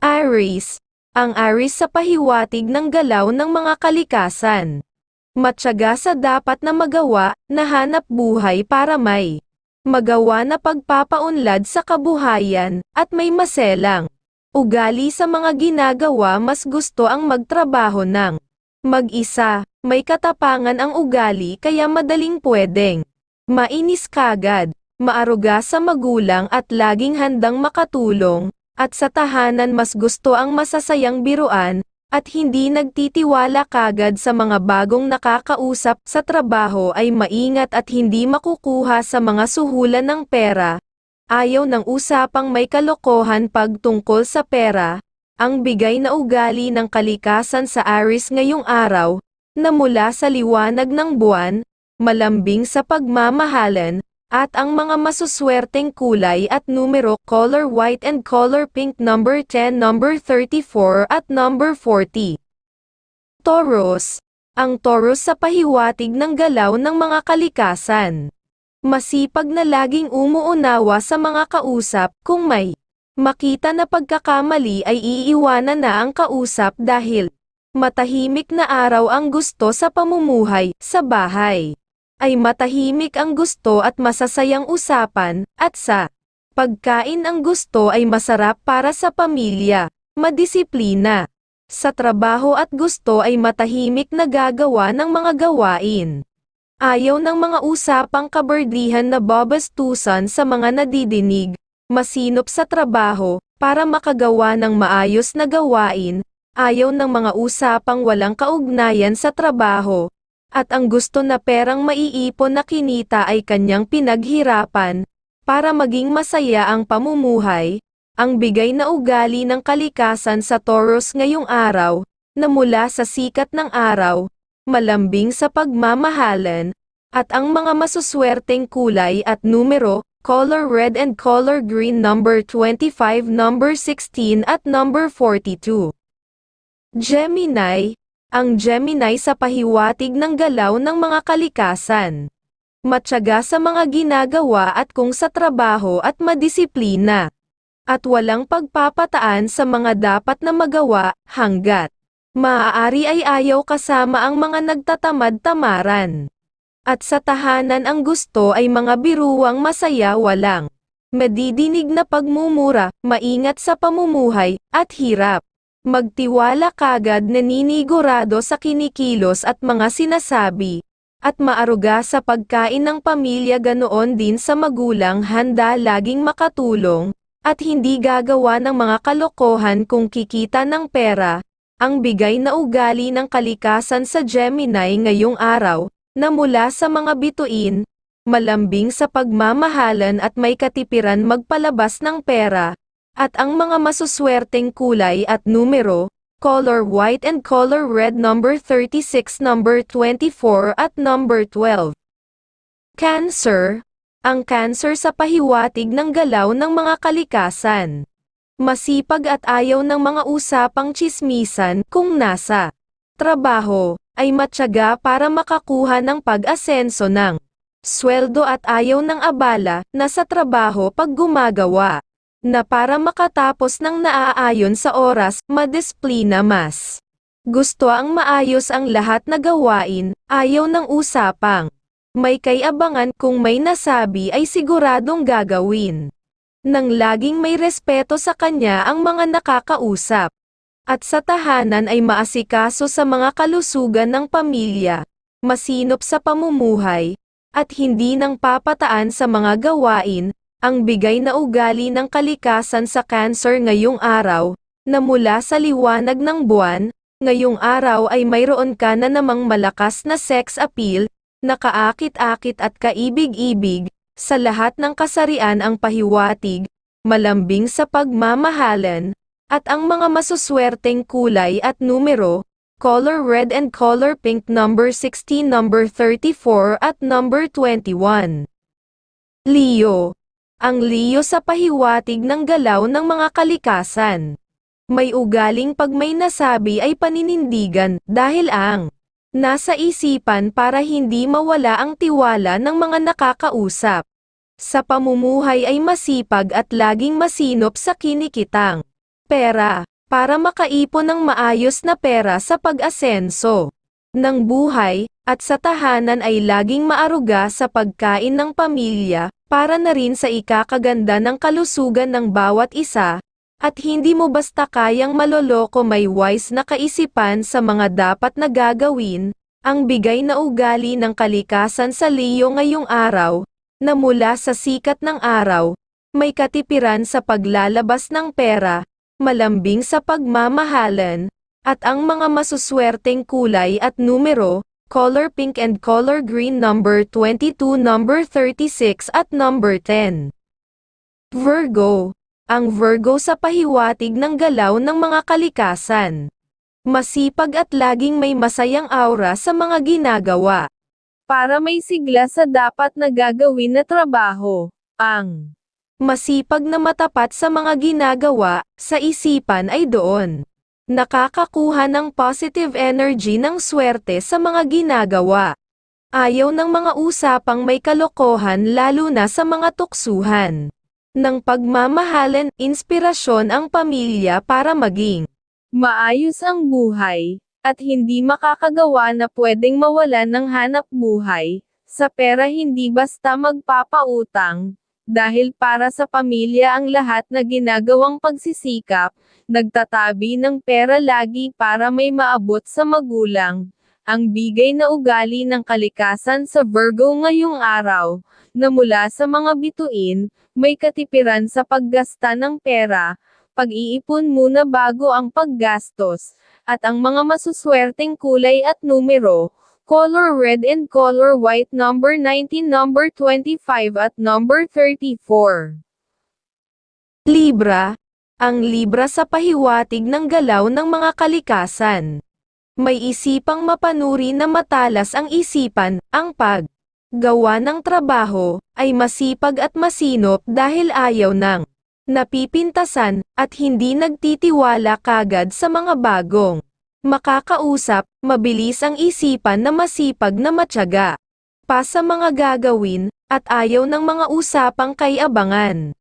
Aries. Ang Aries sa pahiwatig ng galaw ng mga kalikasan. Matyaga sa dapat na magawa, na hanap buhay para may magawa na pagpapaunlad sa kabuhayan, at may maselang ugali sa mga ginagawa. Mas gusto ang magtrabaho ng mag-isa, may katapangan ang ugali kaya madaling pwedeng mainis kagad, maaruga sa magulang at laging handang makatulong. At sa tahanan mas gusto ang masasayang biruan, at hindi nagtitiwala kagad sa mga bagong nakakausap. Sa trabaho ay maingat at hindi makukuha sa mga suhulan ng pera. Ayaw ng usapang may kalokohan pag tungkol sa pera. Ang bigay na ugali ng kalikasan sa Aries ngayong araw, na mula sa liwanag ng buwan, malambing sa pagmamahalan, at ang mga masuswerteng kulay at numero, color white and color pink, number 10, number 34 at number 40. Taurus. Ang Taurus sa pahiwatig ng galaw ng mga kalikasan. Masipag na laging umuunawa sa mga kausap. Kung may makita na pagkakamali ay iiwanan na ang kausap dahil matahimik na araw ang gusto sa pamumuhay. Sa bahay ay matahimik ang gusto at masasayang usapan, at sa pagkain ang gusto ay masarap para sa pamilya, madisiplina. Sa trabaho at gusto ay matahimik na gagawa ng mga gawain. Ayaw ng mga usapang kaberdihan na babastusan sa mga nadidinig, masinop sa trabaho, para makagawa ng maayos na gawain. Ayaw ng mga usapang walang kaugnayan sa trabaho. At ang gusto na perang maiipon na kinita ay kanyang pinaghirapan, para maging masaya ang pamumuhay. Ang bigay na ugali ng kalikasan sa Taurus ngayong araw, na mula sa sikat ng araw, malambing sa pagmamahalan, at ang mga masuswerteng kulay at numero, color red and color green, number 25, number 16 at number 42. Gemini. Ang Gemini sa pahiwatig ng galaw ng mga kalikasan. Matyaga sa mga ginagawa at kung sa trabaho at madisiplina. At walang pagpapataan sa mga dapat na magawa, hanggat maaari ay ayaw kasama ang mga nagtatamad-tamaran. At sa tahanan ang gusto ay mga biruwang masaya, walang madidinig na pagmumura, maingat sa pamumuhay, at hirap magtiwala kagad, naninigurado sa kinikilos at mga sinasabi, at maaruga sa pagkain ng pamilya. Ganoon din sa magulang, handa laging makatulong, at hindi gagawa ng mga kalokohan kung kikita ng pera. Ang bigay na ugali ng kalikasan sa Gemini ngayong araw, na mula sa mga bituin, malambing sa pagmamahalan at may katipiran magpalabas ng pera. At ang mga masuswerteng kulay at numero, color white and color red, number 36, number 24 at number 12. Cancer. Ang Cancer sa pahiwatig ng galaw ng mga kalikasan. Masipag at ayaw ng mga usapang tsismisan. Kung nasa trabaho, ay matyaga para makakuha ng pag-asenso ng sweldo at ayaw ng abala na sa trabaho pag gumagawa na para makatapos ng naaayon sa oras, madisiplina. Mas gusto ang maayos ang lahat na gawain, ayaw ng usapang may kaiabangan. Kung may nasabi ay siguradong gagawin. Nang laging may respeto sa kanya ang mga nakakausap. At sa tahanan ay maasikaso sa mga kalusugan ng pamilya, masinop sa pamumuhay, at hindi nang papataan sa mga gawain. Ang bigay na ugali ng kalikasan sa Cancer ngayong araw, na mula sa liwanag ng buwan, ngayong araw ay mayroon ka na namang malakas na sex appeal, na kaakit-akit at kaibig-ibig. Sa lahat ng kasarian ang pahiwatig, malambing sa pagmamahalan, at ang mga masuswerteng kulay at numero, color red and color pink, number 16, number 34 at number 21. Leo. Ang Leo sa pahiwatig ng galaw ng mga kalikasan. May ugaling pag may nasabi ay paninindigan, dahil ang nasa isipan para hindi mawala ang tiwala ng mga nakakausap. Sa pamumuhay ay masipag at laging masinop sa kinikitang pera. para makaipon ng maayos na pera sa pag-asenso ng buhay, at sa tahanan ay laging maaruga sa pagkain ng pamilya, para na rin sa ikakaganda ng kalusugan ng bawat isa, at hindi mo basta kayang maloloko, may wise na kaisipan sa mga dapat na gagawin, ang bigay na ugali ng kalikasan sa Leo ngayong araw, na mula sa sikat ng araw, may katipiran sa paglalabas ng pera, malambing sa pagmamahalan, at ang mga masuswerteng kulay at numero, color pink and color green, number 22, number 36 at number 10. Virgo. Ang Virgo sa pahiwatig ng galaw ng mga kalikasan. Masipag at laging may masayang aura sa mga ginagawa. Para may sigla sa dapat na gagawin na trabaho. Ang masipag na matapat sa mga ginagawa, sa isipan ay doon nakakakuha ng positive energy ng swerte sa mga ginagawa. Ayaw ng mga usapang may kalokohan, lalo na sa mga tuksuhan ng pagmamahalan, inspirasyon ang pamilya para maging maayos ang buhay, at hindi makakagawa na pwedeng mawalan ng hanap buhay. Sa pera hindi basta magpapautang, dahil para sa pamilya ang lahat na ginagawang pagsisikap, nagtatabi ng pera lagi para may maabot sa magulang. Ang bigay na ugali ng kalikasan sa Virgo ngayong araw, na mula sa mga bituin, may katipiran sa paggasta ng pera, pag-iipon muna bago ang paggastos, at ang mga masuswerteng kulay at numero, color red and color white, number 19, number 25 at number 34. Libra. Ang Libra sa pahiwatig ng galaw ng mga kalikasan. May isipang mapanuri na matalas ang isipan, ang paggawa ng trabaho, ay masipag at masinop dahil ayaw ng napipintasan, at hindi nagtitiwala kagad sa mga bagong makakausap, mabilis ang isipan na masipag na matyaga pa sa mga gagawin, at ayaw ng mga usapang kay-abangan.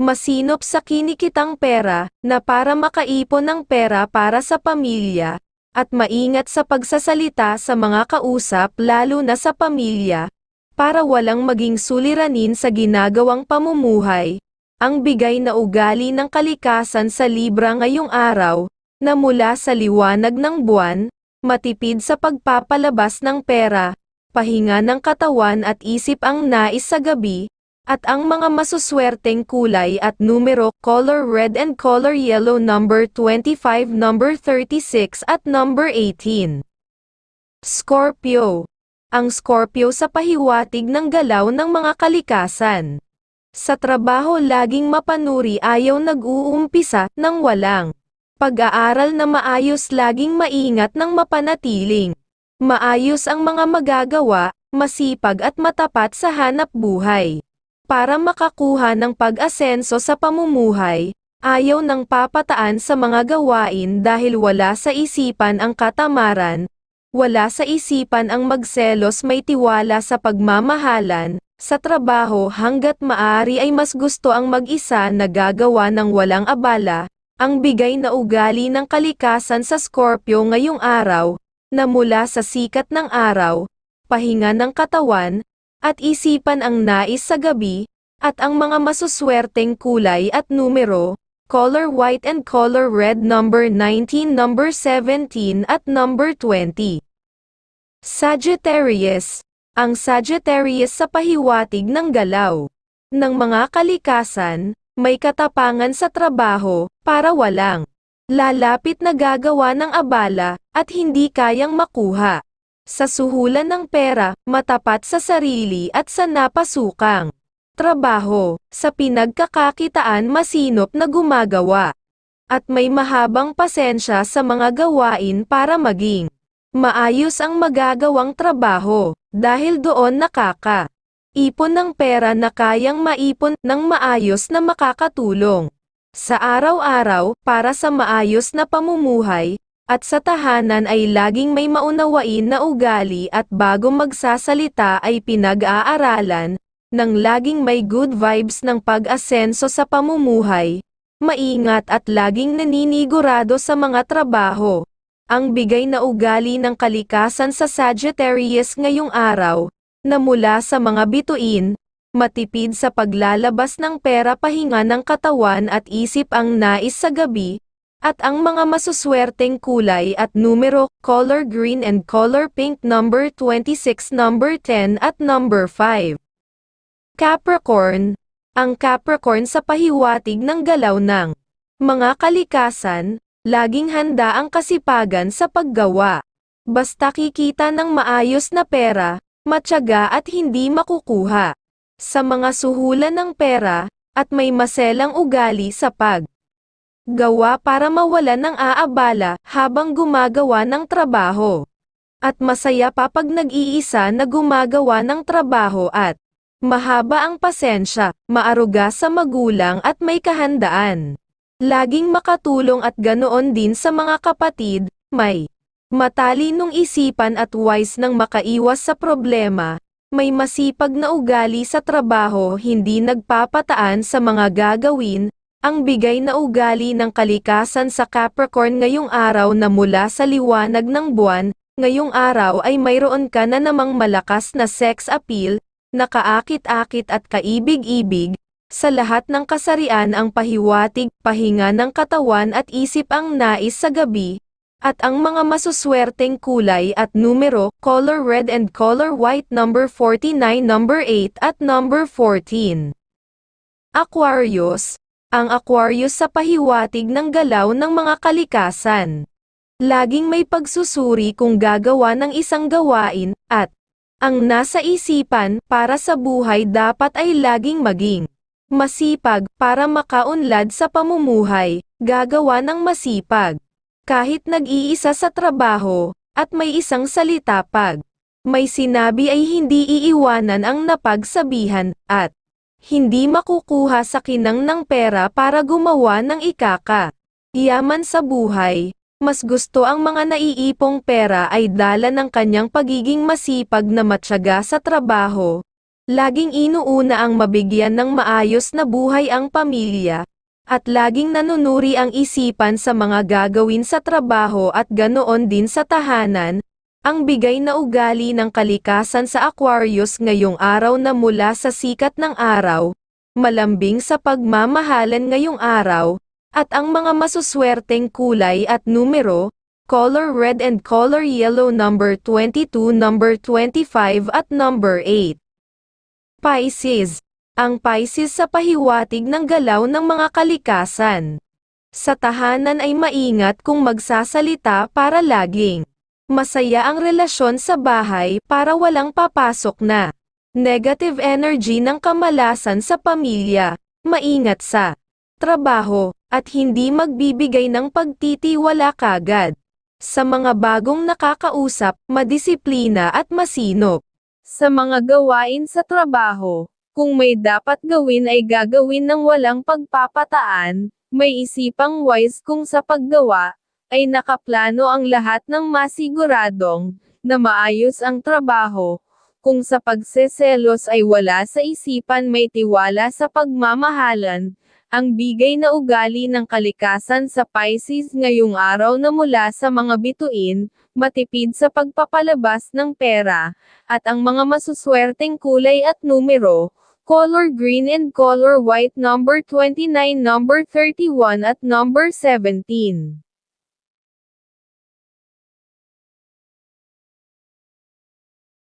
Masinop sa kinikitang pera, na para makaipon ng pera para sa pamilya, at maingat sa pagsasalita sa mga kausap, lalo na sa pamilya, para walang maging suliranin sa ginagawang pamumuhay. Ang bigay na ugali ng kalikasan sa Libra ngayong araw, na mula sa liwanag ng buwan, matipid sa pagpapalabas ng pera, pahinga ng katawan at isip ang nais sa gabi, at ang mga masuswerteng kulay at numero, color red and color yellow, number 25, number 36 at number 18. Scorpio. Ang Scorpio sa pahiwatig ng galaw ng mga kalikasan. Sa trabaho laging mapanuri, ayaw nag-uumpisa ng walang pag-aaral na maayos, laging maingat ng mapanatiling maayos ang mga magagawa, masipag at matapat sa hanap buhay. Para makakuha ng pag-asenso sa pamumuhay, ayaw ng papataan sa mga gawain dahil wala sa isipan ang katamaran, wala sa isipan ang magselos, may tiwala sa pagmamahalan. Sa trabaho hanggat maaari ay mas gusto ang mag-isa na gagawa ng walang abala. Ang bigay na ugali ng kalikasan sa Scorpio ngayong araw, na mula sa sikat ng araw, pahinga ng katawan, at isipan ang nais sa gabi, at ang mga masuswerteng kulay at numero, color white and color red, number 19, number 17 at number 20. Sagittarius. Ang Sagittarius sa pahiwatig ng galaw ng mga kalikasan, may katapangan sa trabaho, para walang lalapit na gagawa ng abala, at hindi kayang makuha sa suhulan ng pera, matapat sa sarili at sa napasukang trabaho, sa pinagkakakitaan masinop na gumagawa, at may mahabang pasensya sa mga gawain para maging maayos ang magagawang trabaho, dahil doon ipon ng pera na kayang maipon ng maayos na makakatulong sa araw-araw, para sa maayos na pamumuhay, at sa tahanan ay laging may maunawain na ugali, at bago magsasalita ay pinag-aaralan, ng laging may good vibes ng pag-asenso sa pamumuhay. maingat at laging naninigurado sa mga trabaho. Ang bigay na ugali ng kalikasan sa Sagittarius ngayong araw, na mula sa mga bituin, matipid sa paglalabas ng pera, pahinga ng katawan at isip ang nais sa gabi, at ang mga masuswerteng kulay at numero, color green and color pink, number 26, number 10 at number 5. Capricorn. Ang Capricorn sa pahiwatig ng galaw ng mga kalikasan, laging handa ang kasipagan sa paggawa. Basta kikita ng maayos na pera, matyaga at hindi makukuha sa mga suhulan ng pera, at may maselang ugali sa paggawa para mawala ng aabala habang gumagawa ng trabaho. At masaya pa pag nag-iisa na gumagawa ng trabaho at mahaba ang pasensya, maaruga sa magulang at may kahandaan. Laging makatulong at ganoon din sa mga kapatid, may matalinong isipan at wise nang makaiwas sa problema, may masipag na ugali sa trabaho, hindi nagpapataan sa mga gagawin. Ang bigay na ugali ng kalikasan sa Capricorn ngayong araw na mula sa liwanag ng buwan, ngayong araw ay mayroon ka na namang malakas na sex appeal, nakaakit-akit at kaibig-ibig, sa lahat ng kasarian ang pahiwatig, pahinga ng katawan at isip ang nais sa gabi, at ang mga masuswerteng kulay at numero, color red and color white, number 49, number 8 at number 14. Aquarius. Ang Aquarius sa pahiwatig ng galaw ng mga kalikasan. Laging may pagsusuri kung gagawa ng isang gawain, at ang nasa isipan para sa buhay dapat ay laging maging masipag para makaunlad sa pamumuhay, gagawa ng masipag. Kahit nag-iisa sa trabaho, at may isang salita pag may sinabi ay hindi iiwanan ang napagsabihan, at hindi makukuha sa kinang ng pera para gumawa ng yaman sa buhay. Mas gusto ang mga naiipong pera ay dala ng kanyang pagiging masipag na matyaga sa trabaho. Laging inuuna ang mabigyan ng maayos na buhay ang pamilya, at laging nanunuri ang isipan sa mga gagawin sa trabaho at ganoon din sa tahanan. Ang bigay na ugali ng kalikasan sa Aquarius ngayong araw na mula sa sikat ng araw, malambing sa pagmamahalan ngayong araw, at ang mga masuswerteng kulay at numero, color red and color yellow, number 22, number 25 at number 8. Pisces. Ang Pisces sa pahiwatig ng galaw ng mga kalikasan. Sa tahanan ay maingat kung magsasalita para laging masaya ang relasyon sa bahay para walang papasok na negative energy ng kamalasan sa pamilya. Maingat sa trabaho, at hindi magbibigay ng pagtitiwala kagad sa mga bagong nakakausap, madisiplina at masinop sa mga gawain sa trabaho. Kung may dapat gawin ay gagawin ng walang pagpapataan, may isipang wise kung sa paggawa ay nakaplano ang lahat ng masiguradong na maayos ang trabaho. Kung sa pagseselos ay wala sa isipan, may tiwala sa pagmamahalan. Ang bigay na ugali ng kalikasan sa Pisces ngayong araw na mula sa mga bituin, matipid sa pagpapalabas ng pera, at ang mga masuswerteng kulay at numero, color green and color white, number 29, number 31 at number 17.